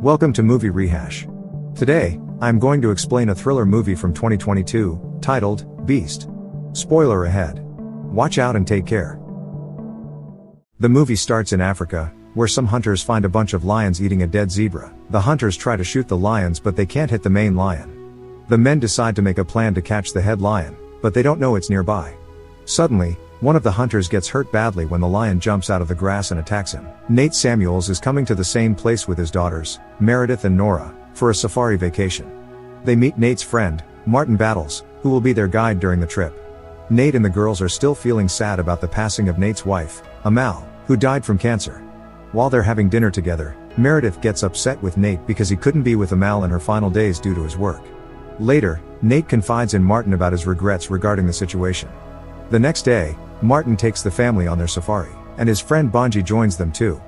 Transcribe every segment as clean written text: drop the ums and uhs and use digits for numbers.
Welcome to Movie Rehash. Today, I'm going to explain a thriller movie from 2022, titled, Beast. Spoiler ahead. Watch out and take care. The movie starts in Africa, where some hunters find a bunch of lions eating a dead zebra. The hunters try to shoot the lions but they can't hit the main lion. The men decide to make a plan to catch the head lion, but they don't know it's nearby. Suddenly, one of the hunters gets hurt badly when the lion jumps out of the grass and attacks him. Nate Samuels is coming to the same place with his daughters, Meredith and Nora, for a safari vacation. They meet Nate's friend, Martin Battles, who will be their guide during the trip. Nate and the girls are still feeling sad about the passing of Nate's wife, Amal, who died from cancer. While they're having dinner together, Meredith gets upset with Nate because he couldn't be with Amal in her final days due to his work. Later, Nate confides in Martin about his regrets regarding the situation. The next day, Martin takes the family on their safari, and his friend Bonji joins them too.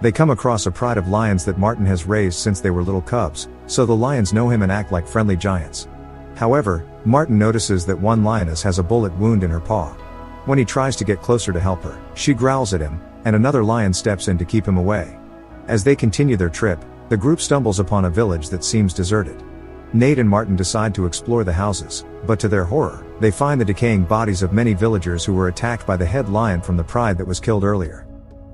They come across a pride of lions that Martin has raised since they were little cubs, so the lions know him and act like friendly giants. However, Martin notices that one lioness has a bullet wound in her paw. When he tries to get closer to help her, she growls at him, and another lion steps in to keep him away. As they continue their trip, the group stumbles upon a village that seems deserted. Nate and Martin decide to explore the houses, but to their horror, they find the decaying bodies of many villagers who were attacked by the head lion from the pride that was killed earlier.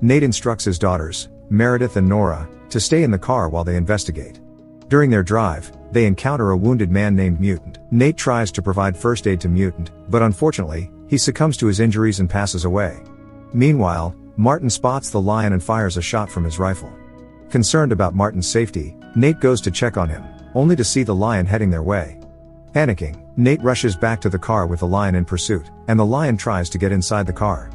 Nate instructs his daughters, Meredith and Nora, to stay in the car while they investigate. During their drive, they encounter a wounded man named Mutant. Nate tries to provide first aid to Mutant, but unfortunately, he succumbs to his injuries and passes away. Meanwhile, Martin spots the lion and fires a shot from his rifle. Concerned about Martin's safety, Nate goes to check on him, only to see the lion heading their way. Panicking, Nate rushes back to the car with the lion in pursuit, and the lion tries to get inside the car.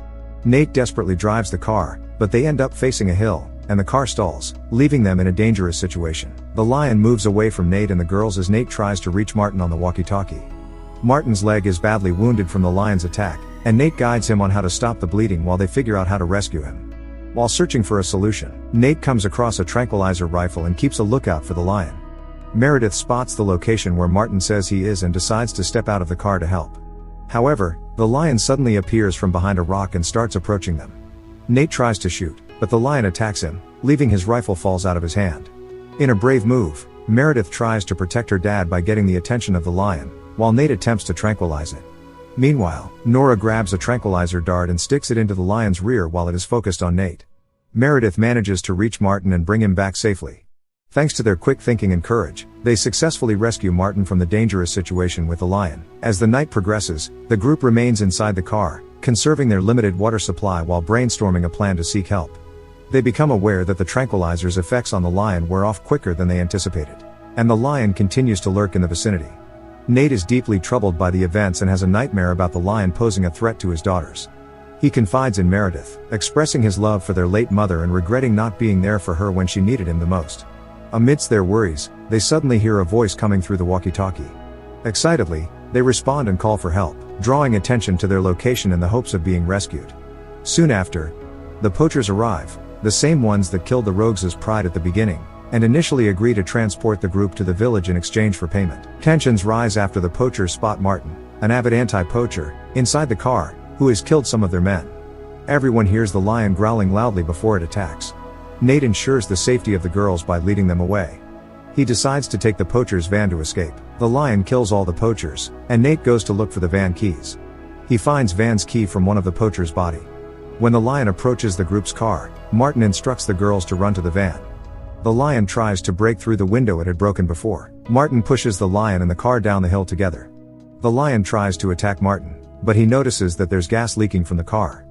Nate desperately drives the car, but they end up facing a hill, and the car stalls, leaving them in a dangerous situation. The lion moves away from Nate and the girls as Nate tries to reach Martin on the walkie-talkie. Martin's leg is badly wounded from the lion's attack, and Nate guides him on how to stop the bleeding while they figure out how to rescue him. While searching for a solution, Nate comes across a tranquilizer rifle and keeps a lookout for the lion. Meredith spots the location where Martin says he is and decides to step out of the car to help. However, the lion suddenly appears from behind a rock and starts approaching them. Nate tries to shoot, but the lion attacks him, leaving his rifle falls out of his hand. In a brave move, Meredith tries to protect her dad by getting the attention of the lion, while Nate attempts to tranquilize it. Meanwhile, Nora grabs a tranquilizer dart and sticks it into the lion's rear while it is focused on Nate. Meredith manages to reach Martin and bring him back safely. Thanks to their quick thinking and courage, they successfully rescue Martin from the dangerous situation with the lion. As the night progresses, the group remains inside the car, conserving their limited water supply while brainstorming a plan to seek help. They become aware that the tranquilizer's effects on the lion wear off quicker than they anticipated, and the lion continues to lurk in the vicinity. Nate is deeply troubled by the events and has a nightmare about the lion posing a threat to his daughters. He confides in Meredith, expressing his love for their late mother and regretting not being there for her when she needed him the most. Amidst their worries, they suddenly hear a voice coming through the walkie-talkie. Excitedly, they respond and call for help, drawing attention to their location in the hopes of being rescued. Soon after, the poachers arrive, the same ones that killed the rogues' pride at the beginning, and initially agree to transport the group to the village in exchange for payment. Tensions rise after the poachers spot Martin, an avid anti-poacher, inside the car, who has killed some of their men. Everyone hears the lion growling loudly before it attacks. Nate ensures the safety of the girls by leading them away. He decides to take the poacher's van to escape. The lion kills all the poachers, and Nate goes to look for the van keys. He finds Van's key from one of the poacher's body. When the lion approaches the group's car, Martin instructs the girls to run to the van. The lion tries to break through the window it had broken before. Martin pushes the lion and the car down the hill together. The lion tries to attack Martin, but he notices that there's gas leaking from the car.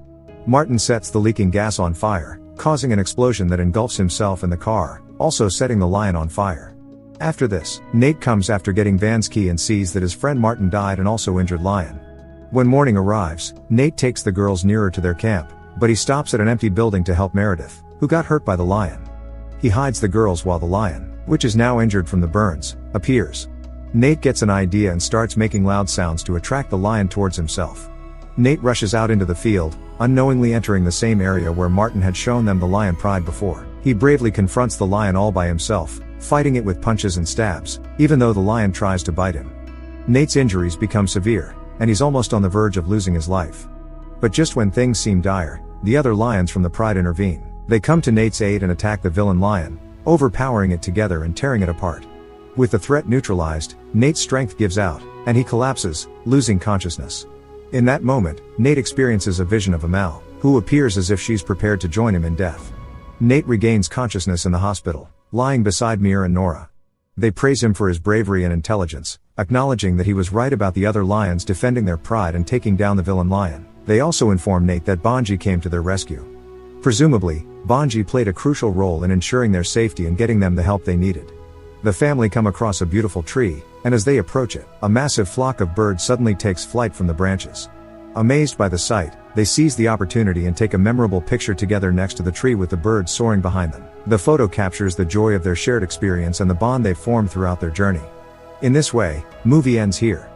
Martin sets the leaking gas on fire, causing an explosion that engulfs himself and the car, also setting the lion on fire. After this, Nate comes after getting Van's key and sees that his friend Martin died and also injured Lion. When morning arrives, Nate takes the girls nearer to their camp, but he stops at an empty building to help Meredith, who got hurt by the lion. He hides the girls while the lion, which is now injured from the burns, appears. Nate gets an idea and starts making loud sounds to attract the lion towards himself. Nate rushes out into the field, unknowingly entering the same area where Martin had shown them the lion pride before. He bravely confronts the lion all by himself, fighting it with punches and stabs, even though the lion tries to bite him. Nate's injuries become severe, and he's almost on the verge of losing his life. But just when things seem dire, the other lions from the pride intervene. They come to Nate's aid and attack the villain lion, overpowering it together and tearing it apart. With the threat neutralized, Nate's strength gives out, and he collapses, losing consciousness. In that moment, Nate experiences a vision of Amal, who appears as if she's prepared to join him in death. Nate regains consciousness in the hospital, lying beside Mir and Nora. They praise him for his bravery and intelligence, acknowledging that he was right about the other lions defending their pride and taking down the villain lion. They also inform Nate that Bonji came to their rescue. Presumably, Bonji played a crucial role in ensuring their safety and getting them the help they needed. The family come across a beautiful tree, and as they approach it, a massive flock of birds suddenly takes flight from the branches. Amazed by the sight, they seize the opportunity and take a memorable picture together next to the tree with the birds soaring behind them. The photo captures the joy of their shared experience and the bond they've formed throughout their journey. In this way, movie ends here.